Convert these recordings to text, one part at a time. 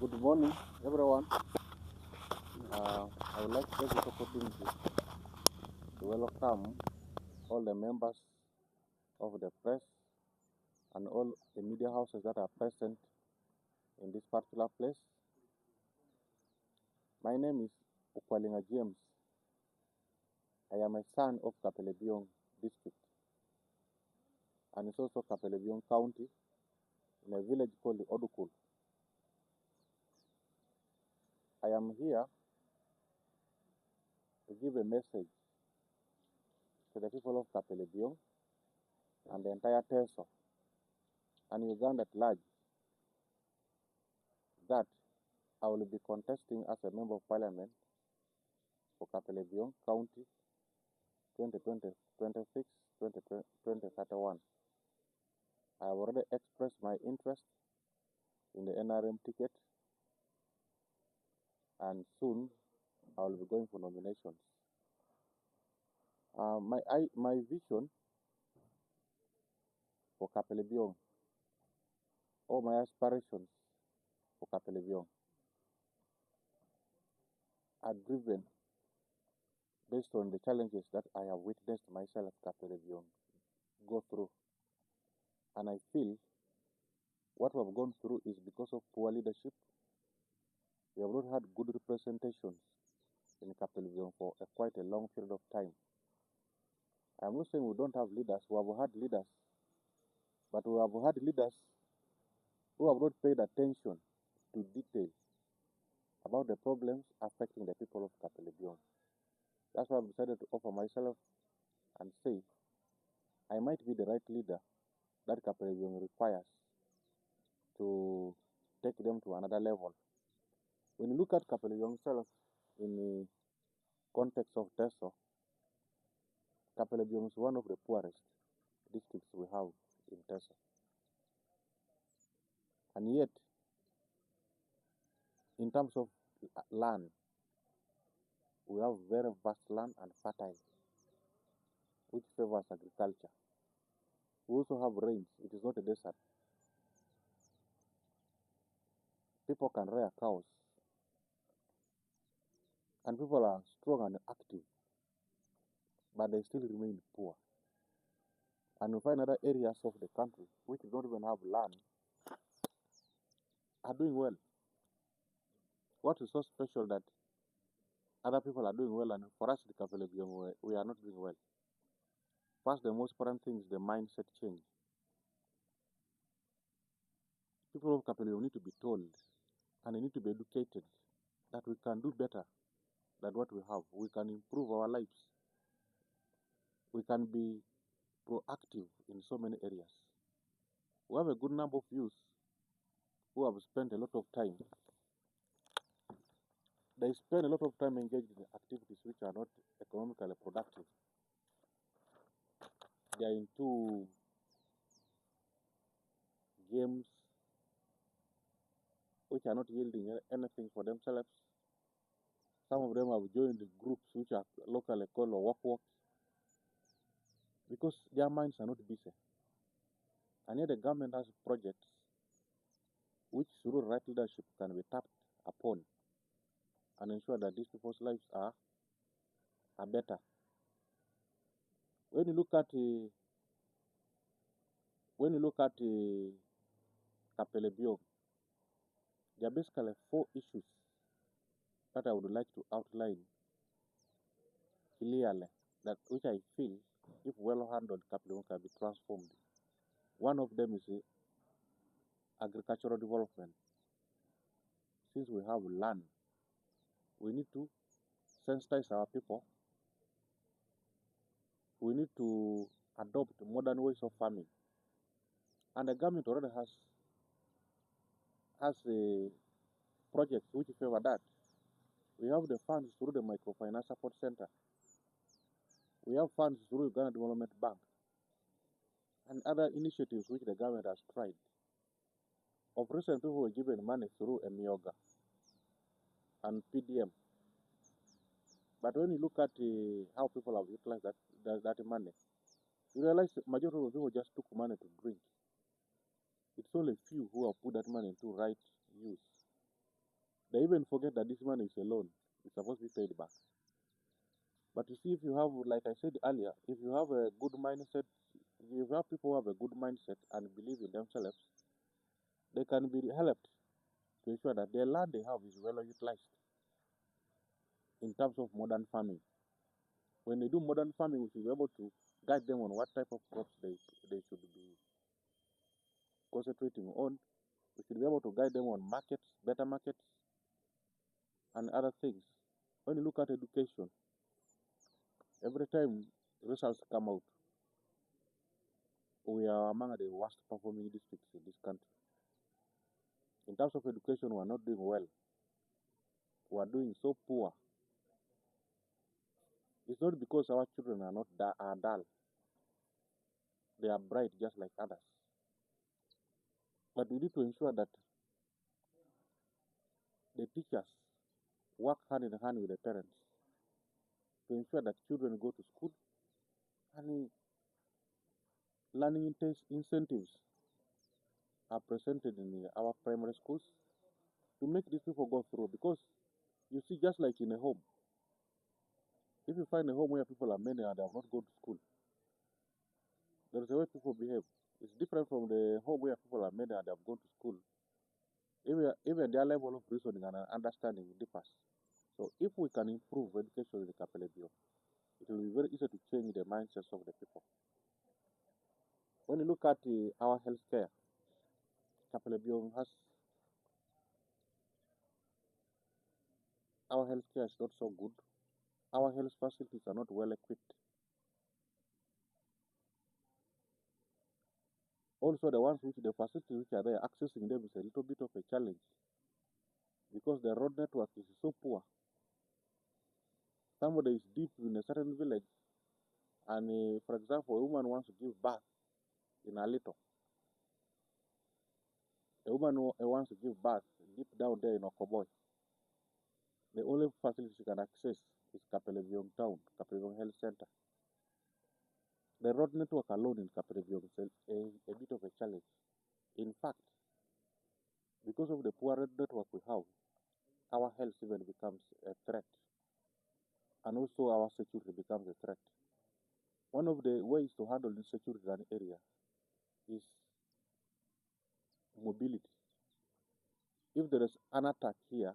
Good morning, everyone. I would like to take this opportunity to welcome all the members of the press and all the media houses that are present in this particular place. My name is Okwalinga James. I am a son of Kapelebyong district, and it's also Kapelebyong County in a village called Odukul. I am here to give a message to the people of Kapelebyong and the entire Teso and Uganda at large that I will be contesting as a member of parliament for Kapelebyong County 2026-2031. I have already expressed my interest in the NRM ticket, and soon I will be going for nominations. My vision for Kapelebyong, or my aspirations for Kapelebyong, are driven based on the challenges that I have witnessed myself Kapelebyong go through. And I feel what we have gone through is because of poor leadership. We have not had good representations in Kapelebyong for quite a long period of time. I'm not saying we don't have leaders. We have had leaders, but we have had leaders who have not paid attention to details about the problems affecting the people of Kapelebyong. That's why I've decided to offer myself and say I might be the right leader that Kapelebyong requires to take them to another level. When you look at Kapelebyong itself in the context of Teso, Kapelebyong is one of the poorest districts we have in Teso. And yet, in terms of land, we have very vast land and fertile, which favors agriculture. We also have rains. It is not a desert. People can rear cows. And people are strong and active, but they still remain poor. And we find other areas of the country which don't even have land are doing well. What is so special that other people are doing well, and for us in Kapelebyong, we are not doing well? First, the most important thing is the mindset change. People of Kapelebyong need to be told, and they need to be educated, that we can do better than what we have. We can improve our lives. We can be proactive in so many areas. We have a good number of youth who have spent a lot of time. They spend a lot of time engaged in activities which are not economically productive. They are into games which are not yielding anything for themselves. Some of them have joined the groups which are locally called work because their minds are not busy. And yet the government has projects which through right leadership can be tapped upon and ensure that these people's lives are better. When you look at Kapelebyong, there are basically 4 issues that I would like to outline clearly, that which I feel, if well handled, Kapelebyong can be transformed. One of them is agricultural development. Since we have land, we need to sensitize our people. We need to adopt modern ways of farming. And the government already has a project which favor that. We have the funds through the Microfinance Support Center. We have funds through Uganda Development Bank and other initiatives which the government has tried. Of recent, people were given money through Emioga and PDM. But when you look at how people have utilized that money, you realize the majority of people just took money to drink. It's only few who have put that money into right use. They even forget that this money is a loan. It's supposed to be paid back. But you see, if you have, like I said earlier, if you have a good mindset, if you have people who have a good mindset and believe in themselves, they can be helped to ensure that their land they have is well utilized in terms of modern farming. When they do modern farming, we should be able to guide them on what type of crops they should be concentrating on. We should be able to guide them on markets, better markets, and other things. When you look at education, every time results come out, we are among the worst performing districts in this country. In terms of education, we are not doing well. We are doing so poor. It's not because our children are not are dull. They are bright just like others. But we need to ensure that the teachers work hand in hand with the parents to ensure that children go to school and learning incentives are presented in our primary schools to make these people go through. Because you see, just like in a home, if you find a home where people are many and they have not gone to school, there is a way people behave. It's different from the home where people are many and they have gone to school. Even their level of reasoning and understanding differs. So if we can improve education in the Kapelebyong, it will be very easy to change the mindsets of the people. When you look at our healthcare, Kapelebyong has our healthcare is not so good. Our health facilities are not well equipped. Also, the facilities which are there, accessing them is a little bit of a challenge because the road network is so poor. Somebody is deep in a certain village, and for example, a woman wants to give birth in a little. A woman who wants to give birth deep down there in Okoboy. The only facility she can access is Kapelebyong town, Kapelebyong Health Center. The road network alone in Kapelebyong is a bit of a challenge. In fact, because of the poor road network we have, our health even becomes a threat. And also our security becomes a threat. One of the ways to handle insecurity in an area is mobility. If there is an attack here,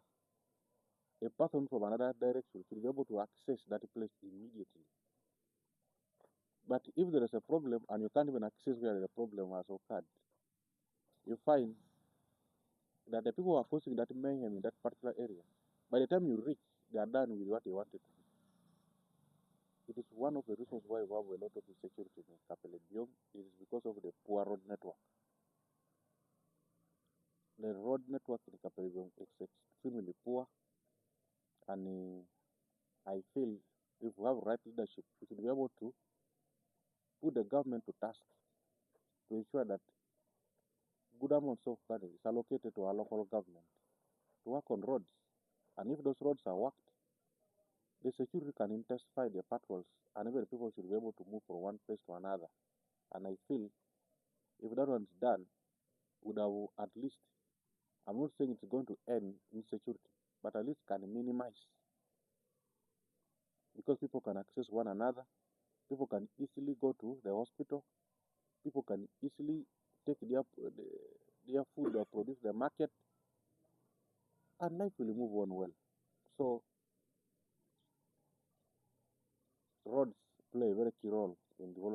a person from another direction should be able to access that place immediately. But if there is a problem and you can't even access where the problem has occurred, you find that the people who are causing that mayhem in that particular area, by the time you reach, they are done with what they wanted to do. It is one of the reasons why we have a lot of insecurity in Kapelebyong. It is because of the poor road network. The road network in Kapelebyong is extremely poor, and I feel if we have right leadership, we should be able to put the government to task to ensure that good amounts of money is allocated to our local government to work on roads. And if those roads are worked, the security can intensify their patrols, and even people should be able to move from one place to another. And I feel if that one's done, would have at least, I'm not saying it's going to end insecurity, but at least can minimize. Because people can access one another, people can easily go to the hospital, people can easily take their food or produce the market, and life will move on well. So roads play a very key role in development.